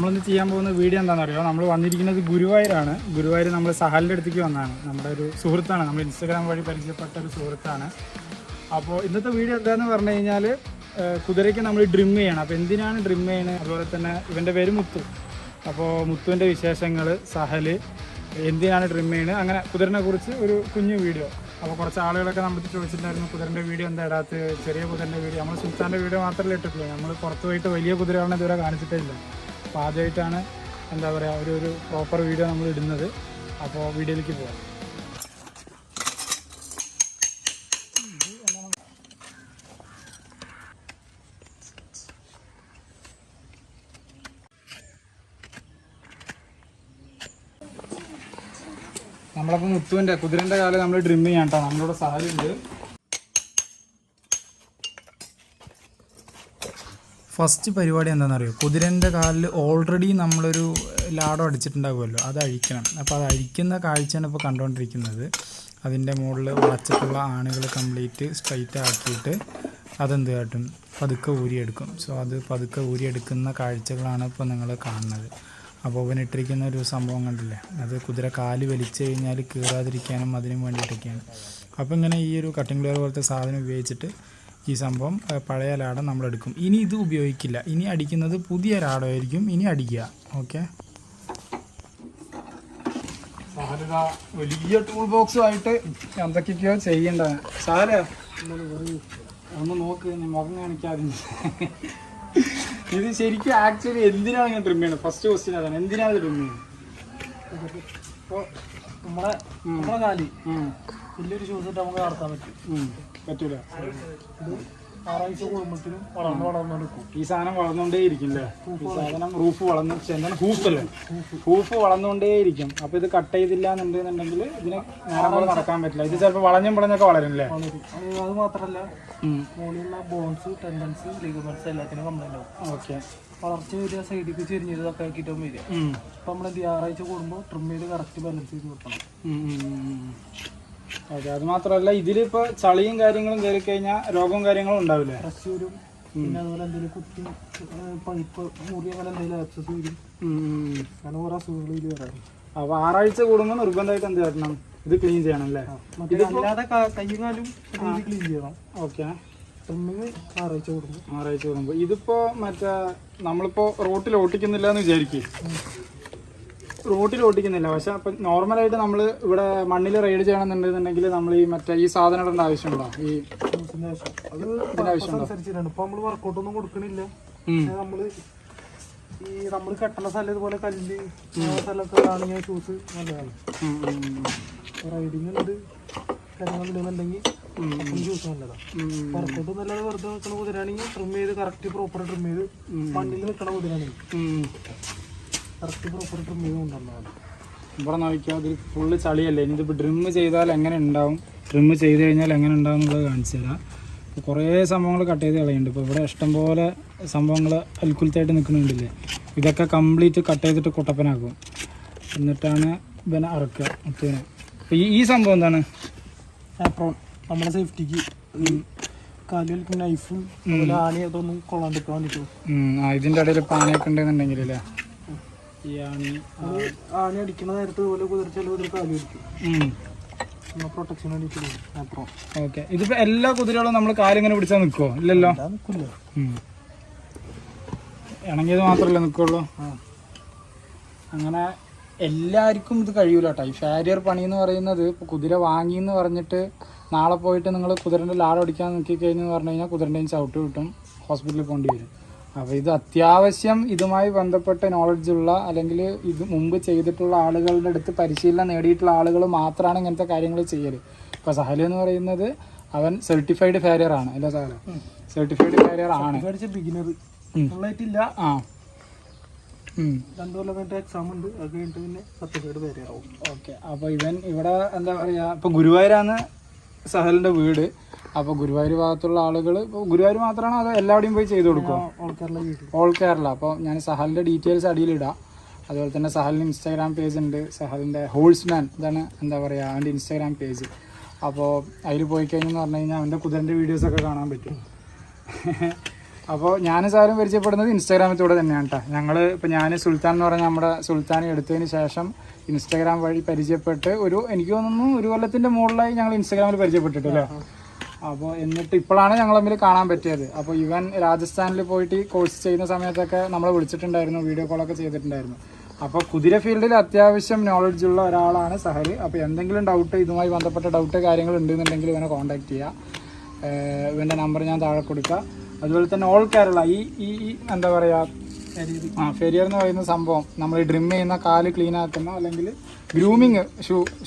നമ്മളിന്ന് ചെയ്യാൻ പോകുന്ന വീഡിയോ എന്താണെന്ന് അറിയോ? നമ്മൾ വന്നിരിക്കുന്നത് ഗുരുവായൂരാണ്. ഗുരുവായൂർ നമ്മൾ സഹലിൻ്റെ അടുത്തേക്ക് വന്നതാണ്. നമ്മുടെ ഒരു സുഹൃത്താണ്, നമ്മൾ ഇൻസ്റ്റാഗ്രാം വഴി പരിചയപ്പെട്ട ഒരു സുഹൃത്താണ്. അപ്പോൾ ഇന്നത്തെ വീഡിയോ എന്താണെന്ന് പറഞ്ഞു കഴിഞ്ഞാൽ കുതിരയ്ക്ക് നമ്മൾ ഡ്രിം ചെയ്യണം. അപ്പോൾ എന്തിനാണ് ഡ്രിം ചെയ്യുന്നത്, അതുപോലെ തന്നെ ഇവൻ്റെ പേര് മുത്തു. അപ്പോൾ മുത്തുവിൻ്റെ വിശേഷങ്ങൾ, സഹല് എന്തിനാണ് ഡ്രിം ചെയ്യുന്നത്, അങ്ങനെ കുതിരനെ കുറിച്ച് ഒരു കുഞ്ഞു വീഡിയോ. അപ്പോൾ കുറച്ച് ആളുകളൊക്കെ നമ്മൾ ചോദിച്ചിട്ടുണ്ടായിരുന്നു കുതിരൻ്റെ വീഡിയോ എന്താ ഇടാത്ത, ചെറിയ കുതിരൻ്റെ വീഡിയോ. നമ്മൾ സുൽത്താൻ്റെ വീഡിയോ മാത്രമേ ഇട്ടിട്ടുള്ളൂ, നമ്മൾ പുറത്ത് പോയിട്ട് വലിയ കുതിരകളെ ഇതുവരെ കാണിച്ചിട്ടേ ഇല്ല. അപ്പോൾ ആദ്യമായിട്ടാണ് എന്താ പറയുക ഒരു പ്രോപ്പർ വീഡിയോ നമ്മൾ ഇടുന്നത്. അപ്പോൾ വീഡിയോയിലേക്ക് പോകാം. നമ്മളപ്പോൾ മുത്തുവിൻ്റെ കുതിരൻ്റെ കാലം നമ്മൾ ഡ്രിം ചെയ്യാം കേട്ടോ. നമ്മളിവിടെ സഹലുണ്ട്. ഫസ്റ്റ് പരിപാടി എന്താണെന്നറിയോ? കുതിരൻ്റെ കാലിൽ ഓൾറെഡി നമ്മളൊരു ലാടം അടിച്ചിട്ടുണ്ടാകുമല്ലോ, അത് അഴിക്കണം. അപ്പോൾ അത് അഴിക്കുന്ന കാഴ്ചയാണ് ഇപ്പോൾ കണ്ടുകൊണ്ടിരിക്കുന്നത്. അതിൻ്റെ മുകളിൽ വളച്ചിട്ടുള്ള ആണികൾ കംപ്ലീറ്റ് സ്ട്രൈറ്റ് ആക്കിയിട്ട് അതെന്ത് കാട്ടും, പതുക്കെ ഊരിയെടുക്കും. സോ അത് പതുക്കെ ഊരിയെടുക്കുന്ന കാഴ്ചകളാണ് ഇപ്പോൾ നിങ്ങൾ കാണുന്നത്. അപ്പോൾ ഇവനിട്ടിരിക്കുന്ന ഒരു സംഭവം കണ്ടില്ലേ, അത് കുതിര കാല് വലിച്ചു കഴിഞ്ഞാൽ കീറാതിരിക്കാനും അതിനും വേണ്ടിയിട്ടൊക്കെയാണ്. അപ്പോൾ ഇങ്ങനെ ഈ ഒരു കട്ടിംഗ് ലെയർ പോലത്തെ സാധനം ഉപയോഗിച്ചിട്ട് ഈ സംഭവം പഴയ ലാടം നമ്മളെടുക്കും. ഇനി ഇത് ഉപയോഗിക്കില്ല, ഇനി അടിക്കുന്നത് പുതിയ ലാടമായിരിക്കും ഇനി അടിക്കുക. ഓക്കെ, വലിയ ടൂൾ ബോക്സുമായിട്ട് എന്തൊക്കെയൊക്കെയോ ചെയ്യേണ്ടത്. സാറേ ഒന്ന് നോക്ക്, മുഖം കാണിക്കാതെ. ഇത് ശരിക്കും ആക്ച്വലി എന്തിനാണ് ഇങ്ങനെ ട്രിം ചെയ്യുന്നത്? ഫസ്റ്റ് ക്വസ്റ്റ്യൻ അതാണ്, എന്തിനാണ് ട്രിം ചെയ്യുന്നത്? ഇപ്പോൾ നമ്മളെ കാലി വലിയൊരു ഷൂസ് ഇട്ട് നമുക്ക് നടത്താൻ പറ്റൂല. ഇത് ആറാഴ്ച കുടുംബത്തിനും വളർന്നെടുക്കും. ഈ സാധനം വളർന്നുകൊണ്ടേയിരിക്കും അല്ലേ? ഈ സാധനം റൂഫ് വളർന്ന് എന്താണ്, ഹൂഫല്ലേ, ഹൂഫ് വളർന്നുകൊണ്ടേയിരിക്കും. അപ്പോൾ ഇത് കട്ട് ചെയ്തില്ല എന്നുണ്ടെന്നുണ്ടെങ്കിൽ ഇതിന് നേരെ നടക്കാൻ പറ്റില്ല. ഇത് ചിലപ്പോൾ വളഞ്ഞൊക്കെ വളരും അല്ലേ? അത് മാത്രമല്ല മുകളിലുള്ള ബോൺസ്, ടെൻഡൻസ്, ലിഗമെന്റ്സ് എല്ലാത്തിനും കംപ്ലൈന്റ് ആവും. ഓക്കെ, വളർച്ച വരിക, സൈഡിലേക്ക് ചെരിഞ്ഞതൊക്കെ ആക്കിയിട്ടും വരിക. അപ്പോൾ നമ്മൾ ആറാഴ്ച കൂടുമ്പോൾ ട്രിം ചെയ്ത് കറക്റ്റ് ബാലൻസ് ചെയ്ത് കൊടുക്കണം. ഓക്കെ, അത് മാത്രമല്ല ഇതിലിപ്പോൾ ചളിയും കാര്യങ്ങളും കയറി കഴിഞ്ഞാൽ രോഗവും കാര്യങ്ങളും ഉണ്ടാവില്ലേ? ഫ്രഷ് വരും. പിന്നെ അതുപോലെ എന്തെങ്കിലും കുത്തി പൈപ്പ് മുറി അങ്ങനെ എന്തെങ്കിലും ആക്സസ് വരും. അങ്ങനെ ഓരോ അസുഖങ്ങൾ ഇത് വരാം. അപ്പോൾ ആറാഴ്ച കൂടുമ്പോൾ നിർബന്ധമായിട്ട് എന്ത് ചെയ്യണം, ഇത് ക്ലീൻ ചെയ്യണം അല്ലേ? അല്ലാതെ കയ്യും കാലും ക്ലീൻ ചെയ്യണം. ഓക്കെ, ട്രിമ്മിങ് ആറാഴ്ച കൂടുമ്പോൾ. ഇതിപ്പോൾ മറ്റേ നമ്മളിപ്പോൾ റോട്ടിൽ ഓട്ടിക്കുന്നില്ല എന്ന് വിചാരിക്കും, റോട്ടിൽ ഓട്ടിക്കുന്നില്ല. പക്ഷെ അപ്പം നോർമലായിട്ട് നമ്മൾ ഇവിടെ മണ്ണിൽ റൈഡ് ചെയ്യണമെന്നുണ്ടെന്നുണ്ടെങ്കിൽ നമ്മൾ ഈ മറ്റേ ഈ സാധനം ഇടേണ്ട ആവശ്യമുണ്ടോ? ഈ ഇതിന്റെ ആവശ്യമുണ്ടോ? ഇപ്പൊ നമ്മള് വർക്കൗട്ട് ഒന്നും കൊടുക്കണില്ല. നമ്മൾ കെട്ടണ സ്ഥലം ഇതുപോലെ കല്ല് സ്ഥലമൊക്കെ ആണെങ്കിൽ ഷൂസ് നല്ലതാണ്. റൈഡിങ് ഉണ്ട് കാര്യങ്ങളിലുണ്ടെങ്കിൽ ഷൂസ് നല്ലതാണ്. വർക്കൗട്ട് നല്ലത് വെറുതെ നിൽക്കണ കുതിരാണെങ്കിൽ ട്രിം ചെയ്ത് കറക്റ്റ് പ്രോപ്പർ ട്രിം ചെയ്ത് മണ്ണിൽ നിൽക്കണ കുതിരാണെങ്കിൽ കറക്റ്റ് പ്രോപ്പർ ട്രിം ചെയ്ത് കൊണ്ടുവന്നതാണ്. ഇവിടെ നോക്കിയാൽ അതിൽ ഫുള്ള് ചളിയല്ലേ. ഇനി ഇതിപ്പോൾ ഡ്രിം ചെയ്താൽ എങ്ങനെ ഉണ്ടാവും, ഡ്രിം ചെയ്ത് കഴിഞ്ഞാൽ എങ്ങനെ ഉണ്ടാവും എന്നുള്ളത് കാണിച്ചു തരാം. ഇപ്പോൾ കുറേ സംഭവങ്ങൾ കട്ട് ചെയ്ത് കളയുന്നുണ്ട്. ഇപ്പോൾ ഇവിടെ ഇഷ്ടംപോലെ സംഭവങ്ങൾ അൽക്കുലത്തായിട്ട് നിൽക്കുന്നുണ്ടല്ലേ. ഇതൊക്കെ കംപ്ലീറ്റ് കട്ട് ചെയ്തിട്ട് കുട്ടപ്പനാക്കും, എന്നിട്ടാണ് ഇവനെ അറക്കുക മുത്തുവിനെ. അപ്പോൾ ഈ സംഭവം എന്താണ്? ആപ്രോൺ, നമ്മുടെ സേഫ്റ്റിക്ക് കാലിൽ നൈഫും ആണി അതൊന്നും കൊള്ളാണ്ടിരിക്കാൻ വേണ്ടിയിട്ട്. ഇതിൻ്റെ ഇടയിൽ പാനയൊക്കെ ഉണ്ടെന്നുണ്ടെങ്കിൽ അല്ലേ, ഈ ആണി അടിക്കണ നേരത്തെ ഇതുപോലെ കുതിർച്ചാൽ കുതിര കാലി അടിക്കും, പ്രൊട്ടക്ഷൻ വേണ്ടിയിട്ട് ആപ്രോൺ. ഓക്കെ, ഇതിപ്പോൾ എല്ലാ കുതിരകളും നമ്മൾ കാലിങ്ങനെ പിടിച്ചാൽ നിൽക്കുമോ? ഇല്ലല്ലോ, നിൽക്കില്ല. ഇണങ്ങിയത് മാത്രമല്ലേ നിൽക്കുള്ളൂ. അങ്ങനെ എല്ലാവർക്കും ഇത് കഴിയൂല കേട്ടോ. ഈ ഫാരിയർ പണി എന്ന് പറയുന്നത് ഇപ്പോൾ കുതിര വാങ്ങി എന്ന് പറഞ്ഞിട്ട് നാളെ പോയിട്ട് നിങ്ങൾ കുതിരൻ്റെ ലാടം അടിക്കാൻ നോക്കിക്കഴിഞ്ഞെന്ന് പറഞ്ഞു കഴിഞ്ഞാൽ കുതിരൻ്റെയും ചവിട്ട് കിട്ടും, ഹോസ്പിറ്റലിൽ പോകേണ്ടി വരും. അപ്പോൾ ഇത് അത്യാവശ്യം ഇതുമായി ബന്ധപ്പെട്ട നോളജുള്ള അല്ലെങ്കിൽ ഇത് മുമ്പ് ചെയ്തിട്ടുള്ള ആളുകളുടെ അടുത്ത് പരിശീലനം നേടിയിട്ടുള്ള ആളുകൾ മാത്രമാണ് ഇങ്ങനത്തെ കാര്യങ്ങൾ ചെയ്യൽ. ഇപ്പോൾ സഹല് എന്ന് പറയുന്നത് അവൻ സർട്ടിഫൈഡ് ഫാരിയർ ആണ് അല്ലേ സഹല? സർട്ടിഫൈഡ് ഫാരിയർ ആണ്. ബിഗിനർ ഫുള്ളായിട്ടില്ല. 2 കൊല്ലം കഴിഞ്ഞിട്ട് എക്സാം ഉണ്ട്, അത് കഴിഞ്ഞിട്ട് പിന്നെ സർട്ടിഫൈഡ് ഫാരിയർ ആവും. ഓക്കെ, അപ്പോൾ ഇവൻ ഇവിടെ എന്താ പറയുക, ഇപ്പോൾ ഗുരുവായൂരാണ് സഹലിൻ്റെ വീട്. അപ്പോൾ ഗുരുവായൂർ ഭാഗത്തുള്ള ആളുകൾ, ഇപ്പോൾ ഗുരുവായൂർ മാത്രമാണോ അതോ എല്ലാവിടെയും പോയി ചെയ്ത് കൊടുക്കും? ഓൾ കേരള. അപ്പോൾ ഞാൻ സഹലിൻ്റെ ഡീറ്റെയിൽസ് അടിയിലിടാം. അതുപോലെ തന്നെ സഹലിന് ഇൻസ്റ്റാഗ്രാം പേജ് ഉണ്ട്, സഹലിൻ്റെ ഹോൾസ്മാൻ, ഇതാണ് എന്താ പറയുക അവൻ്റെ ഇൻസ്റ്റാഗ്രാം പേജ്. അപ്പോൾ അതിൽ പോയി കഴിഞ്ഞെന്ന് പറഞ്ഞു കഴിഞ്ഞാൽ അവൻ്റെ കുതിരൻ്റെ വീഡിയോസൊക്കെ കാണാൻ പറ്റും. അപ്പോൾ ഞാൻ സാറും പരിചയപ്പെടുന്നത് ഇൻസ്റ്റാഗ്രാമിലൂടെ തന്നെയാണ് കേട്ടോ. ഇപ്പോൾ ഞാൻ സുൽത്താൻ എന്ന് പറഞ്ഞാൽ നമ്മുടെ സുൽത്താനെ എടുത്തതിന് ശേഷം ഇൻസ്റ്റാഗ്രാം വഴി പരിചയപ്പെട്ട് എനിക്ക് തോന്നുന്നു 1 കൊല്ലത്തിൻ്റെ മുകളിലായി ഞങ്ങൾ ഇൻസ്റ്റാഗ്രാമിൽ പരിചയപ്പെട്ടിട്ടല്ലേ. അപ്പോൾ എന്നിട്ട് ഇപ്പോഴാണ് ഞങ്ങൾ തമ്മിൽ കാണാൻ പറ്റിയത്. അപ്പോൾ ഇവൻ രാജസ്ഥാനിൽ പോയിട്ട് കോഴ്സ് ചെയ്യുന്ന സമയത്തൊക്കെ നമ്മളെ വിളിച്ചിട്ടുണ്ടായിരുന്നു, വീഡിയോ കോളൊക്കെ ചെയ്തിട്ടുണ്ടായിരുന്നു. അപ്പോൾ കുതിര ഫീൽഡിൽ അത്യാവശ്യം നോളജ് ഉള്ള ഒരാളാണ് സഹൽ. അപ്പോൾ എന്തെങ്കിലും ഡൗട്ട്, ഇതുമായി ബന്ധപ്പെട്ട ഡൗട്ട് കാര്യങ്ങൾ ഉണ്ടെന്നുണ്ടെങ്കിൽ ഇവനെ കോൺടാക്ട് ചെയ്യുക. ഇവൻ്റെ നമ്പർ ഞാൻ താഴെ കൊടുക്കുക. അതുപോലെ തന്നെ ഓൾ കേരള ഈ എന്താ പറയുക, ഫെരിയർ എന്ന് പറയുന്ന സംഭവം, നമ്മൾ ഡ്രിം ചെയ്യുന്ന കാല് ക്ലീൻ ആക്കുന്ന, അല്ലെങ്കിൽ ഗ്രൂമിങ്,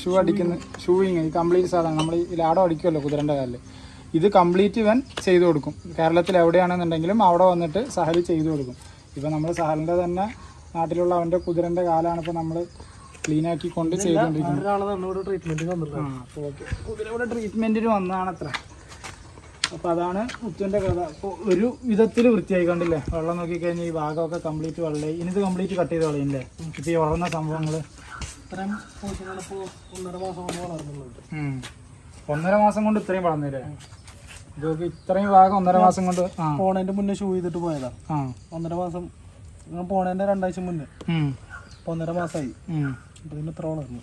ഷൂ അടിക്കുന്ന, ഷൂയിങ്, ഈ കംപ്ലീറ്റ് സാധനം നമ്മൾ ഈ ലാടം അടിക്കുമല്ലോ കുതിരൻ്റെ കാലിൽ, ഇത് കംപ്ലീറ്റ് ഇവൻ ചെയ്തു കൊടുക്കും. കേരളത്തിൽ എവിടെയാണെന്നുണ്ടെങ്കിലും അവിടെ വന്നിട്ട് സഹൽ ചെയ്തു കൊടുക്കും. ഇപ്പം നമ്മൾ സഹലിൻ്റെ തന്നെ നാട്ടിലുള്ള അവൻ്റെ കുതിരൻ്റെ കാലാണ് ഇപ്പോൾ നമ്മൾ ക്ലീൻ ആക്കി കൊണ്ട് ചെയ്തുകൊണ്ടിരിക്കുന്നത്. കുതിര ഇവിടെ ട്രീറ്റ്മെൻറ്റിന് വന്നതാണ് അത്ര. അപ്പോൾ അതാണ് മുത്തുവിൻ്റെ കഥ. അപ്പോൾ ഒരു വിധത്തിൽ വൃത്തിയായി കണ്ടില്ലേ, വെള്ളം നോക്കിക്കഴിഞ്ഞാൽ ഈ ഭാഗമൊക്കെ കംപ്ലീറ്റ് വെള്ളമായി. ഇനിത് കംപ്ലീറ്റ് കട്ട് ചെയ്ത് കളയില്ലേ ഇപ്പോൾ ഈ വളർന്ന സംഭവങ്ങൾ. 1.5 മാസം കൊണ്ട് ഇത്രയും വളർന്നില്ലേ? ഇതൊക്കെ ഇത്രയും ഭാഗം 1.5 മാസം കൊണ്ട്. പോണതിൻ്റെ മുന്നേ ഷൂ ചെയ്തിട്ട് പോയതാ. 1.5 മാസം പോണതിൻ്റെ 2 ആഴ്ച മുന്നേ. 1.5 മാസമായി. ഇതിന് ഇത്ര വളർന്നു.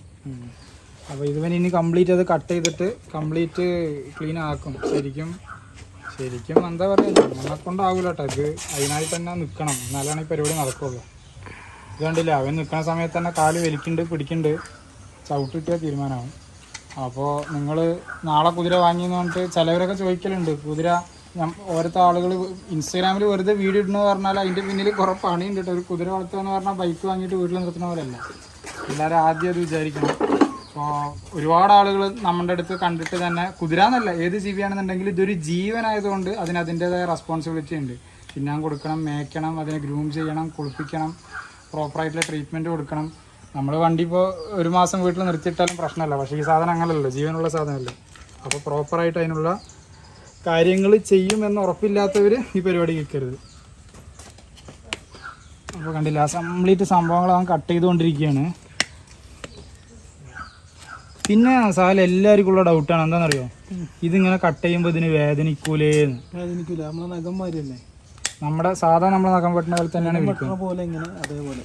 അപ്പോൾ ഇതുവൻ ഇനി കംപ്ലീറ്റ് അത് കട്ട് ചെയ്തിട്ട് കംപ്ലീറ്റ് ക്ലീൻ ആക്കും. ശരിക്കും എന്താ പറയുക, നമ്മളെ കൊണ്ടാവില്ല കേട്ടോ. ഇത് അതിനായിട്ട് തന്നെ നിൽക്കണം, എന്നാലാണ് ഈ പരിപാടി നടക്കുള്ളൂ. ഇത് കണ്ടില്ല, അവൻ നിൽക്കുന്ന സമയത്ത് തന്നെ കാല് വലിക്കുന്നുണ്ട്, പിടിക്കുന്നുണ്ട്, ചവിട്ടിട്ടിയ തീരുമാനമാവും. അപ്പോൾ നിങ്ങൾ നാളെ കുതിര വാങ്ങിയെന്ന് പറഞ്ഞിട്ട് ചിലവരൊക്കെ ചോദിക്കലുണ്ട്. കുതിര ഓരോ ആളുകൾ ഇൻസ്റ്റാഗ്രാമിൽ വെറുതെ വീഡിയോ ഇടുന്നു പറഞ്ഞാൽ അതിൻ്റെ പിന്നിൽ കുറേ പണിയുണ്ട് കേട്ടോ. ഒരു കുതിര വളർത്തുക എന്ന് പറഞ്ഞാൽ ബൈക്ക് വാങ്ങിയിട്ട് വീട്ടിൽ നിർത്തുന്ന പോലെയല്ല. എല്ലാവരും ആദ്യം അത് വിചാരിക്കണം. അപ്പോൾ ഒരുപാട് ആളുകൾ നമ്മുടെ അടുത്ത് കണ്ടിട്ട് തന്നെ, കുതിര എന്നല്ല ഏത് ജീവിയാണെന്നുണ്ടെങ്കിൽ ഇതൊരു ജീവനായതുകൊണ്ട് അതിൻ്റേതായ റെസ്പോൺസിബിലിറ്റി ഉണ്ട്. തിന്നാൻ കൊടുക്കണം, മേയ്ക്കണം, അതിനെ ഗ്രൂം ചെയ്യണം, കുളിപ്പിക്കണം, പ്രോപ്പറായിട്ടുള്ള ട്രീറ്റ്മെൻറ്റ് കൊടുക്കണം. നമ്മൾ വണ്ടി ഇപ്പോൾ 1 മാസം വീട്ടിൽ നിർത്തിയിട്ടാലും പ്രശ്നമല്ല. പക്ഷേ ഈ സാധനം അങ്ങനെയല്ലോ, ജീവനുള്ള സാധനമല്ലേ. അപ്പോൾ പ്രോപ്പറായിട്ട് അതിനുള്ള കാര്യങ്ങൾ ചെയ്യുമെന്ന് ഉറപ്പില്ലാത്തവർ ഈ പരിപാടി കേൾക്കരുത്. അപ്പോൾ കണ്ടില്ല, ആ കംപ്ലീറ്റ് സംഭവങ്ങൾ അവൻ കട്ട് ചെയ്തുകൊണ്ടിരിക്കുകയാണ്. പിന്നെ സാല എല്ലാവർക്കും ഉള്ള ഡൗട്ടാണ്, എന്താണെന്നറിയോ, ഇതിങ്ങനെ കട്ട് ചെയ്യുമ്പോൾ ഇതിന് വേദനിക്കൂലേന്ന്. വേദനിക്കൂല, നമ്മളെ നഖം മാതിരിയല്ലേ, നമ്മുടെ സാധാ നമ്മളെ നഖം വെട്ടുന്ന പോലെ തന്നെയാണ് പോലെ ഇങ്ങനെ. അതേപോലെ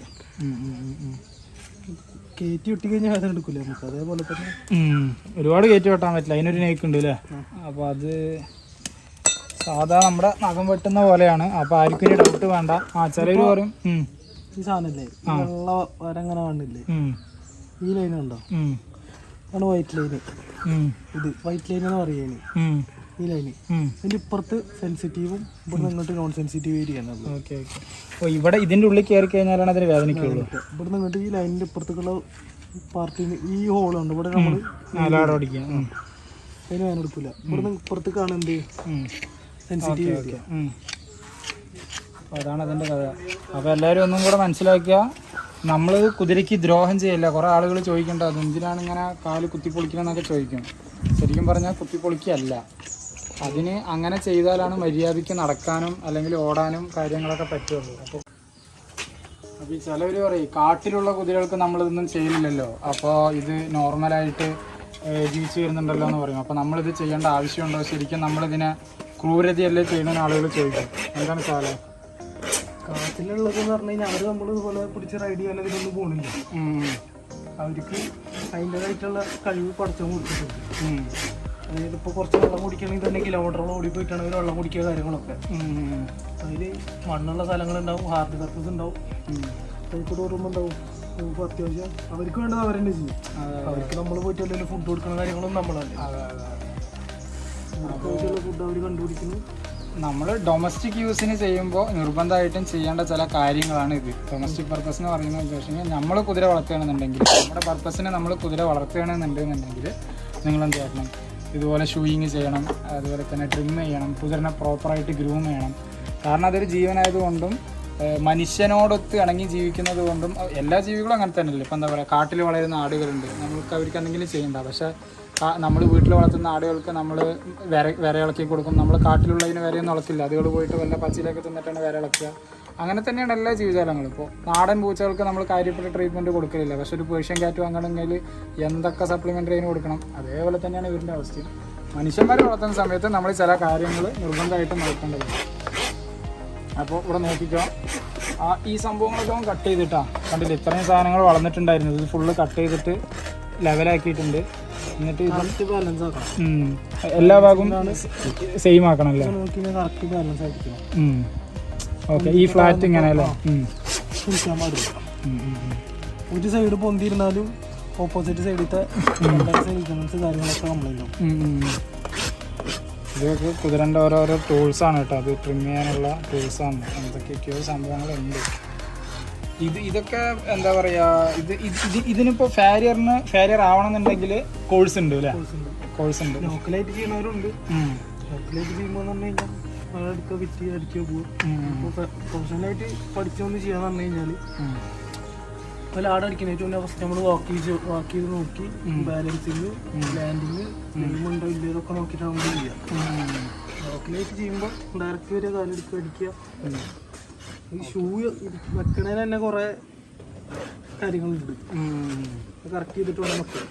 കയറ്റി വെട്ടി കഴിഞ്ഞാൽ വേദന എടുക്കൂലേ നമുക്ക്, അതേപോലെ തന്നെ. ഒരുപാട് കയറ്റി വെട്ടാൻ പറ്റില്ല, അതിനൊരു നെയ്ക്ക് ഉണ്ട് അല്ലേ. അപ്പോൾ അത് സാധാ നമ്മുടെ നഖം വെട്ടുന്ന പോലെയാണ്. അപ്പോൾ ആർക്കും ഇനി ഡൗട്ട് വേണ്ട. ചിലർ പറയും ഈ സാധനല്ലേ വെള്ള വരങ്ങനെ കാണില്ലേ, ഈ ലൈൻ ഉണ്ടോ, ആണ് വൈറ്റ് ലൈന്. ഇത് വൈറ്റ് ലൈൻ എന്ന് പറയുന്നത് ഈ ലൈന്. ഇതിന്റെ ഇപ്പുറത്ത് സെൻസിറ്റീവും ഇവിടെ ഇങ്ങോട്ട് നോൺ സെൻസിറ്റീവ് ഏരിയ ആണ്. Okay okay. അപ്പോൾ ഇവിടെ ഇതിൻ്റെ ഉള്ളിൽ കയറി കഴിഞ്ഞാലാണ് അതിന് വേദനിക്കുള്ളൂ. ഇവിടെ ഇങ്ങോട്ട് ഈ ലൈനിന്റെ ഇപ്പുറത്തേക്കുള്ള പാർട്ടിന് ഈ ഹോളുണ്ട്, ഇവിടെ നമ്മൾ ഓടിക്കുക, അതിന് വേദന എടുക്കില്ല. ഇവിടെ ഇപ്പുറത്തേക്കാണ് എന്ത് സെൻസിറ്റീവ് ഏരിയ. അപ്പോൾ അതാണ് അതിൻ്റെ കഥ. അപ്പോൾ എല്ലാവരും ഒന്നും കൂടെ മനസ്സിലാക്കുക, നമ്മൾ കുതിരയ്ക്ക് ദ്രോഹം ചെയ്യില്ല. കുറേ ആളുകൾ ചോദിക്കേണ്ട, അത് എന്തിനാണ് ഇങ്ങനെ കാല് കുത്തിപ്പൊളിക്കണമെന്നൊക്കെ ചോദിക്കും. ശരിക്കും പറഞ്ഞാൽ കുത്തിപ്പൊളിക്കല്ല, അതിന് അങ്ങനെ ചെയ്താലാണ് മര്യാദയ്ക്ക് നടക്കാനും അല്ലെങ്കിൽ ഓടാനും കാര്യങ്ങളൊക്കെ പറ്റുള്ളൂ. അപ്പോൾ ഈ ചിലവർ പറയും കാട്ടിലുള്ള കുതിരകൾക്ക് നമ്മളിതൊന്നും ചെയ്യില്ലല്ലോ, അപ്പോൾ ഇത് നോർമലായിട്ട് ജീവിച്ചു വരുന്നുണ്ടല്ലോ എന്ന് പറയും. അപ്പോൾ നമ്മളിത് ചെയ്യേണ്ട ആവശ്യമുണ്ടോ, ശരിക്കും നമ്മളിതിനെ ക്രൂരതയല്ലേ ചെയ്യണമെന്ന് ആളുകൾ ചോദിക്കും. എന്താണ് സാറേ? കാട്ടിലുള്ളതെന്ന് പറഞ്ഞു കഴിഞ്ഞാൽ അവർ നമ്മൾ ഇതുപോലെ പിടിച്ച് റൈഡ് ചെയ്യാൻ ഇതിലൊന്നും പോകണില്ല. അവർക്ക് അതിൻ്റെതായിട്ടുള്ള കഴിവ് പഠിച്ചു കൊടുത്തിട്ടുണ്ട്. അതായത് ഇപ്പോൾ കുറച്ച് വെള്ളം കുടിക്കണമെങ്കിൽ തന്നെ കിലോമീറ്ററോളം ഓടിപ്പോയിട്ടാണ് അവർ വെള്ളം കുടിക്കുക കാര്യങ്ങളൊക്കെ. അതിൽ മണ്ണുള്ള സ്ഥലങ്ങളുണ്ടാവും, ഹാർഡ് സർഫസ് ഉണ്ടാവും, അതിൽക്കൂടെ ഓർമ്മ ഉണ്ടാവും. ഇപ്പോൾ അത്യാവശ്യം അവർക്ക് വേണ്ടത് അവർ തന്നെ ചെയ്യും. അവർക്ക് നമ്മൾ പോയിട്ട് എന്തെങ്കിലും ഫുഡ് കൊടുക്കുന്ന കാര്യങ്ങളൊന്നും നമ്മളല്ലേ. അത്യാവശ്യമുള്ള ഫുഡ് അവർ കണ്ടുപിടിക്കുന്നു. നമ്മൾ ഡൊമസ്റ്റിക് യൂസിന് ചെയ്യുമ്പോൾ നിർബന്ധമായിട്ടും ചെയ്യേണ്ട ചില കാര്യങ്ങളാണ് ഇത്. ഡൊമസ്റ്റിക് പർപ്പസ് എന്ന് പറയുന്നത് വെച്ചാൽ നമ്മൾ കുതിര വളർത്തുകയാണെന്നുണ്ടെങ്കിൽ, നമ്മുടെ പർപ്പസിന് നമ്മൾ കുതിര വളർത്തുകയാണെന്നുണ്ടെങ്കിൽ നിങ്ങളെന്ത് ചെയ്യണം, ഇതുപോലെ ഷൂയിങ് ചെയ്യണം, അതുപോലെ തന്നെ ട്രിം ചെയ്യണം, കുതിരനെ പ്രോപ്പറായിട്ട് ഗ്രൂം ചെയ്യണം. കാരണം അതൊരു ജീവനായതുകൊണ്ടും മനുഷ്യനോടൊത്ത് ഇണങ്ങി ജീവിക്കുന്നത് കൊണ്ടും, എല്ലാ ജീവികളും അങ്ങനെ തന്നെയല്ലേ. ഇപ്പം എന്താ പറയുക, കാട്ടിൽ വളരുന്ന ആടുകളുണ്ട്, നമുക്ക് അവർക്ക് എന്തെങ്കിലും ചെയ്യണ്ട. പക്ഷേ നമ്മൾ വീട്ടിൽ വളർത്തുന്ന ആടുകൾക്ക് നമ്മൾ വിരയിളക്കി കൊടുക്കും. നമ്മൾ കാട്ടിലുള്ളതിന് വിരയൊന്നും ഇളക്കില്ല, അതുകൾ പോയിട്ട് വല്ല പച്ചിലൊക്കെ തിന്നിട്ടാണ് വിരയിളക്കുക. അങ്ങനെ തന്നെയാണ് എല്ലാ ജീവജാലങ്ങളും. ഇപ്പോൾ നാടൻ പൂച്ചകൾക്ക് നമ്മൾ കാര്യപ്പെട്ട ട്രീറ്റ്മെൻറ്റ് കൊടുക്കലില്ല, പക്ഷെ ഒരു പേർഷ്യൻ ക്യാറ്റ് വാങ്ങണമെങ്കിൽ എന്തൊക്കെ സപ്ലിമെൻ്ററി അതിന് കൊടുക്കണം. അതേപോലെ തന്നെയാണ് ഇവരുടെ അവസ്ഥയും. മനുഷ്യന്മാർ വളർത്തുന്ന സമയത്ത് നമ്മൾ ചില കാര്യങ്ങൾ നിർബന്ധമായിട്ടും നോക്കേണ്ടത്. അപ്പോൾ ഇവിടെ നോക്കിക്കോ, ഈ സംഭവങ്ങളൊക്കെ അവൻ കട്ട് ചെയ്തിട്ടാ. കണ്ടില്ല, ഇത്രയും സാധനങ്ങൾ വളർന്നിട്ടുണ്ടായിരുന്നു. ഇത് ഫുള്ള് കട്ട് ചെയ്തിട്ട് ലെവലാക്കിയിട്ടുണ്ട്. എന്നിട്ട് ബാലൻസ് ആക്കണം, എല്ലാ ഭാഗവും സെയിം ആക്കണമല്ലേ. കറക്റ്റ് ബാലൻസ് ആയിരിക്കണം. ഓക്കെ, ഈ ഫ്ലാറ്റ് ഇങ്ങനെ അല്ലേ കുടിക്കാൻ പാടില്ല. ഒരു സൈഡ് പൊന്തിയിരുന്നാലും ഓപ്പോസിറ്റ് സൈഡിലത്തെ കാര്യങ്ങളൊക്കെ കംപ്ലൈൻ്റ് ആവും. ഇതൊക്കെ കുതിരൻ്റെ ഓരോരോ ടൂൾസാണ് കേട്ടോ. അത് ട്രിം ചെയ്യാനുള്ള ടൂൾസാണ്. എന്തൊക്കെയൊക്കെയോ സംഭവങ്ങളുണ്ട്. ഇതൊക്കെ എന്താ പറയുക, ഇതിനിപ്പോൾ ഫാരിയർ ആവണമെന്നുണ്ടെങ്കിൽ കോഴ്സ് ഉണ്ട് അല്ലേ? കോഴ്സ് ഉണ്ട്. ലോക്കലായിട്ട് ചെയ്യുന്നവരുണ്ട്. ലോക്കലായിട്ട് ചെയ്യുമ്പോൾ എന്ന് പറഞ്ഞു കഴിഞ്ഞാൽ എടുക്കുക, വിറ്റ് അടിക്കുക പോകും. പ്രൊഫഷണലായിട്ട് പഠിച്ചൊന്ന് ചെയ്യാന്ന് പറഞ്ഞു കഴിഞ്ഞാൽ ഇപ്പോൾ ലാഡ് അടിക്കുന്നതിന് മുന്നേ ഫസ്റ്റ് നമ്മൾ വാക്ക് ചെയ്ത് നോക്കി ബാലൻസിങ്, ലാൻഡിങ് ഉണ്ടോ ഇല്ലയോ ഇതൊക്കെ നോക്കിയിട്ടാണ് നമ്മൾ ചെയ്യുക. ലോക്കലായിട്ട് ചെയ്യുമ്പോൾ ഡയറക്റ്റ് വരെ കാലെടുക്കുക, അടിക്കുക. ഈ ഷൂ വെക്കണതിന് തന്നെ കുറേ കാര്യങ്ങളുണ്ട്. കറക്റ്റ് ചെയ്തിട്ട് വേണം വെക്കുക.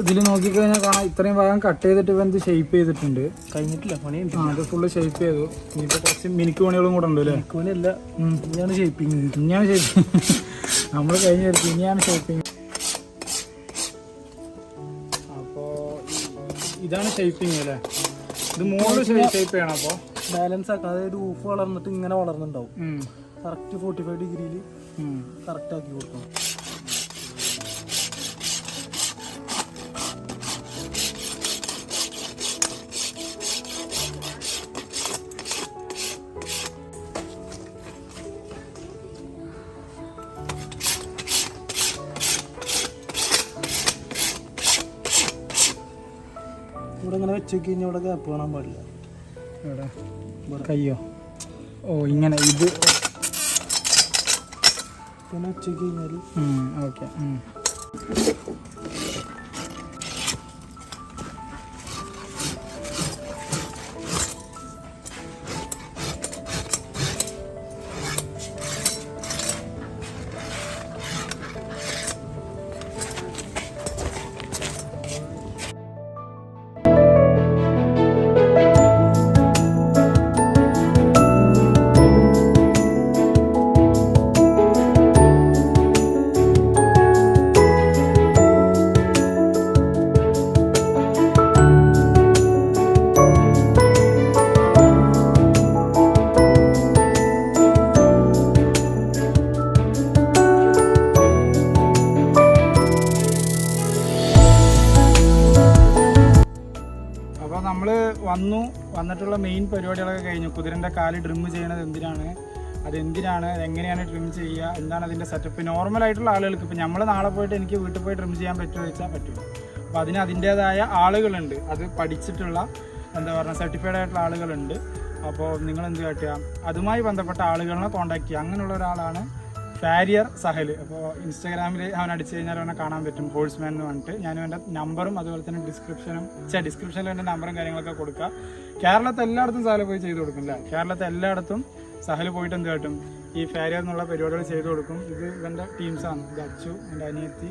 ഇതിൽ നോക്കിക്കഴിഞ്ഞാൽ കാണാം, ഇത്രയും ഭാഗം കട്ട് ചെയ്തിട്ട് ഇവൻ ഇത് ഷേപ്പ് ചെയ്തിട്ടുണ്ട്. കഴിഞ്ഞിട്ടില്ല, പണിയുണ്ട്. അത് ഫുള്ള് ഷേപ്പ് ചെയ്തു. ഇനിയിപ്പോൾ കുറച്ച് മിനുക്ക് പണികളും കൂടെ ഉണ്ട് അല്ലേ? മിനുക്കോനല്ല, ഇനിയാണ് ഷേപ്പിങ്. ഇനിയാണ് ഷേപ്പിങ്. നമ്മൾ കഴിഞ്ഞ വരുത്തി ഇനിയാണ് ഷേപ്പിങ്. അപ്പോൾ ഇതാണ് ഷേപ്പിങ് അല്ലേ? ഇത് മുകളിൽ ഷേപ്പ് ചെയ്യണം. അപ്പോൾ ബാലൻസ് ആക്കാം. അതായത് ഊഫ് വളർന്നിട്ട് ഇങ്ങനെ വളർന്നുണ്ടാവും. കറക്റ്റ് 45 ഡിഗ്രിയിൽ കറക്റ്റ് ആക്കി കൊടുക്കണം. ഇവിടെ ഇങ്ങനെ വെച്ച് കഴിഞ്ഞാൽ ഇവിടെ ഗ്യാപ്പ് കാണാൻ പാടില്ല. ഇവിടെ കയ്യോ? ഓ, ഇങ്ങനെ ഇത് പിന്നെ വെച്ച് കഴിഞ്ഞാൽ ഓക്കെ. വന്നിട്ടുള്ള മെയിൻ പരിപാടികളൊക്കെ കഴിഞ്ഞു. കുതിരൻ്റെ കാല് ട്രിം ചെയ്യണത് എന്തിനാണ്, അതെന്തിനാണ്, അതെങ്ങനെയാണ് ട്രിം ചെയ്യുക, എന്താണ് അതിൻ്റെ സെറ്റപ്പ്. നോർമലായിട്ടുള്ള ആളുകൾക്ക് ഇപ്പോൾ നമ്മൾ നാളെ പോയിട്ട് എനിക്ക് വീട്ടിൽ പോയി ട്രിം ചെയ്യാൻ പറ്റുമോ ചോദിച്ചാൽ പറ്റും. അപ്പോൾ അതിന് അതിൻ്റേതായ ആളുകളുണ്ട്, അത് പഠിച്ചിട്ടുള്ള എന്താ പറയുക സർട്ടിഫൈഡ് ആയിട്ടുള്ള ആളുകളുണ്ട്. അപ്പോൾ നിങ്ങൾ എന്ത് കാട്ടുക, അതുമായി ബന്ധപ്പെട്ട ആളുകളെ കോൺടാക്ട് ചെയ്യുക. അങ്ങനെയുള്ള ഒരാളാണ് ഫാരിയർ സഹൽ. അപ്പോൾ ഇൻസ്റ്റാഗ്രാമിൽ അവൻ അടിച്ചു കഴിഞ്ഞാൽ അവനെ കാണാൻ പറ്റും, ഹോഴ്സ്മാൻ എന്ന് പറഞ്ഞിട്ട്. ഞാനും എൻ്റെ നമ്പറും അതുപോലെ തന്നെ ഡിസ്ക്രിപ്ഷനിൽ എൻ്റെ നമ്പറും കാര്യങ്ങളൊക്കെ കൊടുക്കുക. കേരളത്തെ എല്ലായിടത്തും സഹൽ പോയി ചെയ്ത് കൊടുക്കില്ല. കേരളത്തെ എല്ലായിടത്തും സഹൽ പോയിട്ട് എന്ത് കാട്ടും, ഈ ഫാരിയർ എന്നുള്ള പരിപാടികൾ ചെയ്ത് കൊടുക്കും. ഇത് ഇവൻ്റെ ടീംസാണ്. ഇത് അച്ചു, എൻ്റെ അനിയത്തി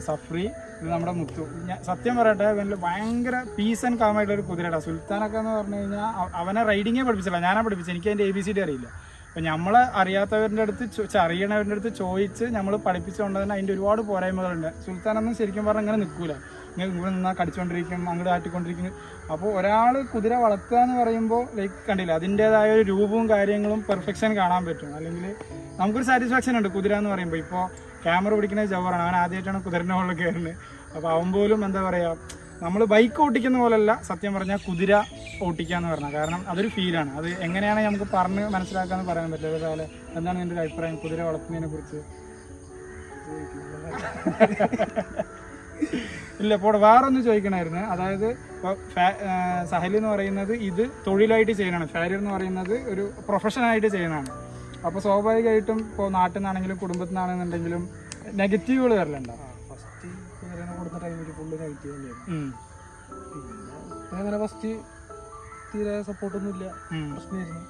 സഫ്രി, ഇത് നമ്മുടെ മുത്തു. സത്യം പറയട്ടെ, ഇവനിൽ ഭയങ്കര പീസ് ആൻഡ് കാമായിട്ടുള്ളൊരു കുതിരയുടെ സുൽത്താനൊക്കെ എന്ന് പറഞ്ഞു കഴിഞ്ഞാൽ അവനെ റൈഡിങ്ങേ പഠിപ്പിച്ചില്ല, ഞാനാ പഠിപ്പിച്ചത്. എനിക്ക് അതിൻ്റെ ABCD അറിയില്ല. അപ്പം നമ്മൾ അറിയാത്തവരുടെ അടുത്ത് അറിയണവരുടെ അടുത്ത് ചോദിച്ച് നമ്മൾ പഠിപ്പിച്ചുകൊണ്ട് തന്നെ അതിൻ്റെ ഒരുപാട് പോരായ്മകളുണ്ട്. സുൽത്താനൊന്നും ശരിക്കും പറഞ്ഞാൽ ഇങ്ങനെ നിൽക്കില്ല, ഇങ്ങനെ ഇവിടെ നിന്നാൽ കടിച്ചുകൊണ്ടിരിക്കും, അങ്ങോട്ട് ആട്ടിക്കൊണ്ടിരിക്കും. അപ്പോൾ ഒരാൾ കുതിര വളർത്തുക എന്ന് പറയുമ്പോൾ ലൈക്ക് കണ്ടില്ല, അതിൻ്റേതായ ഒരു രൂപവും കാര്യങ്ങളും പെർഫെക്ഷൻ കാണാൻ പറ്റും. അല്ലെങ്കിൽ നമുക്കൊരു സാറ്റിസ്ഫാക്ഷൻ ഉണ്ട് കുതിര എന്ന് പറയുമ്പോൾ. ഇപ്പോൾ ക്യാമറ പിടിക്കുന്നത് ജവറാണ്, അവൻ ആദ്യമായിട്ടാണ് കുതിരൻ്റെ മുകളിൽ കയറുന്നത്. അപ്പോൾ അവൻ പോലും എന്താ പറയുക, നമ്മൾ ബൈക്ക് ഓട്ടിക്കുന്ന പോലല്ല സത്യം പറഞ്ഞാൽ കുതിര ഓട്ടിക്കുക എന്ന് പറഞ്ഞാൽ. കാരണം അതൊരു ഫീലാണ്. അത് എങ്ങനെയാണ് നമുക്ക് പറഞ്ഞ് മനസ്സിലാക്കാമെന്ന് പറയാൻ പറ്റില്ല. അതേപോലെ എന്താണ് എൻ്റെ ഒരു അഭിപ്രായം കുതിര വളർത്തുന്നതിനെ കുറിച്ച്? ഇല്ല, ഇപ്പോൾ വേറൊന്ന് ചോദിക്കണമായിരുന്നു. അതായത് ഇപ്പോൾ സഹൽ എന്ന് പറയുന്നത് ഇത് തൊഴിലായിട്ട് ചെയ്യുന്നതാണ്, ഫാരിയർ എന്ന് പറയുന്നത് ഒരു പ്രൊഫഷനായിട്ട് ചെയ്യുന്നതാണ്. അപ്പോൾ സ്വാഭാവികമായിട്ടും ഇപ്പോൾ നാട്ടിൽ നിന്നാണെങ്കിലും കുടുംബത്തിൽ നിന്നാണെന്നുണ്ടെങ്കിലും നെഗറ്റീവുകൾ വരലുണ്ടാവും. ഫസ്റ്റ് കുതിരനെ കൊടുത്ത ടൈമിൽ ഫുള്ള് നെഗറ്റീവ് തന്നെയായിരുന്നു. പിന്നെ അങ്ങനെ ഫസ്റ്റ് തീരെ സപ്പോർട്ടൊന്നും ഇല്ല, പ്രശ്നമായിരുന്നു.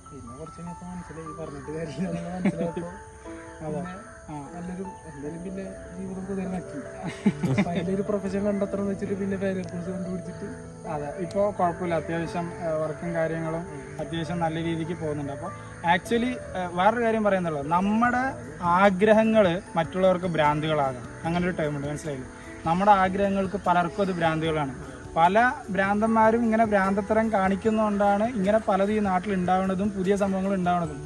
പിന്നെ കുറച്ച് കഴിഞ്ഞപ്പോൾ മനസ്സിലായി, പറഞ്ഞിട്ട് കാര്യമില്ല മനസ്സിലായപ്പോൾ നല്ലൊരു എന്തായാലും പിന്നെ ജീവിതം കുതിരനാക്കി അതിലൊരു പ്രൊഫഷൻ കണ്ടെത്തണം എന്ന് വെച്ചിട്ട് പിന്നെ ഫയർ ഫോഴ്സ് കണ്ടുപിടിച്ചിട്ട്. അതെ, ഇപ്പോൾ കുഴപ്പമില്ല, അത്യാവശ്യം വർക്കും കാര്യങ്ങളും അത്യാവശ്യം നല്ല രീതിക്ക് പോകുന്നുണ്ട്. അപ്പോൾ ആക്ച്വലി വേറൊരു കാര്യം പറയുന്നുള്ളത്, നമ്മുടെ ആഗ്രഹങ്ങൾ മറ്റുള്ളവർക്ക് ഭ്രാന്തികളാകാം. അങ്ങനെ ഒരു ടൈമുണ്ട്, മനസ്സിലായില്ലേ? നമ്മുടെ ആഗ്രഹങ്ങൾക്ക് പലർക്കും അത് ഭ്രാന്തികളാണ്. പല ഭ്രാന്തന്മാരും ഇങ്ങനെ ഭ്രാന്തത്തരം കാണിക്കുന്നതുകൊണ്ടാണ് ഇങ്ങനെ പലതും ഈ നാട്ടിൽ ഉണ്ടാവുന്നതും പുതിയ സംഭവങ്ങൾ ഉണ്ടാവുന്നതും.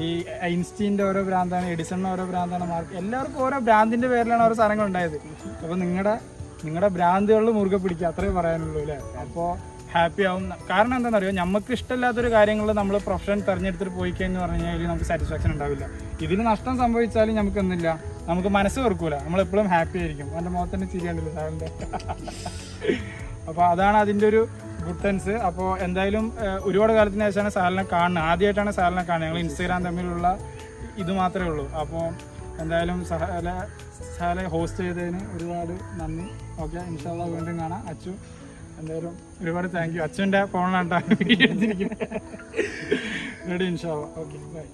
ഈ ഐൻസ്റ്റീൻ്റെ ഓരോ ഭ്രാന്താണ്, എഡിസണിന് ഓരോ ഭ്രാന്താണ്, മാർക്ക് എല്ലാവർക്കും ഓരോ ഭ്രാന്തിൻ്റെ പേരിലാണ് ഓരോ സാധനങ്ങൾ ഉണ്ടായത്. അപ്പോൾ നിങ്ങളുടെ ഭ്രാന്തികളിൽ മുറുകെ പിടിക്കുക, അത്രേ പറയാനുള്ളൂ അല്ലേ? അപ്പോൾ ഹാപ്പി ആവും. കാരണം എന്താണെന്നറിയോ, നമുക്ക് ഇഷ്ടമില്ലാത്തൊരു കാര്യങ്ങളിൽ നമ്മൾ പ്രൊഫഷൻ തിരഞ്ഞെടുത്തിട്ട് പോയി കഴിഞ്ഞെന്ന് പറഞ്ഞു കഴിഞ്ഞാൽ നമുക്ക് സാറ്റിസ്ഫാക്ഷൻ ഉണ്ടാവില്ല. ഇതിന് നഷ്ടം സംഭവിച്ചാലും നമുക്ക് ഒന്നുമില്ല, നമുക്ക് മനസ്സ് വെറുക്കൂല, നമ്മളെപ്പോഴും ഹാപ്പി ആയിരിക്കും. എൻ്റെ മുഖത്തന്നെ ചിരിയാണ്ടല്ലോ സാറിൻ്റെ. അപ്പോൾ അതാണ് അതിൻ്റെ ഒരു ഗുഡ് സെൻസ്. അപ്പോൾ എന്തായാലും ഒരുപാട് കാലത്തിന് ശേഷമാണ് സാലിനെ കാണുന്നത്, ആദ്യമായിട്ടാണ് സാലിനെ കാണുന്നത്. ഞങ്ങൾ ഇൻസ്റ്റാഗ്രാം തമ്മിലുള്ള ഇത് മാത്രമേ ഉള്ളൂ. അപ്പോൾ എന്തായാലും സാലെ ഹോസ്റ്റ് ചെയ്തതിന് ഒരുപാട് നന്ദി. ഓക്കെ, ഇൻഷാ അല്ലാഹ് വീണ്ടും കാണാം. അച്ചു എന്തായാലും ഒരുപാട് താങ്ക് യു. അച്ചുവിൻ്റെ ഫോണിലാണ് വീഡിയോ എടുത്തിരിക്കുന്നത്. റെഡി, ഇൻഷാ അല്ലാഹ്. Okay, by.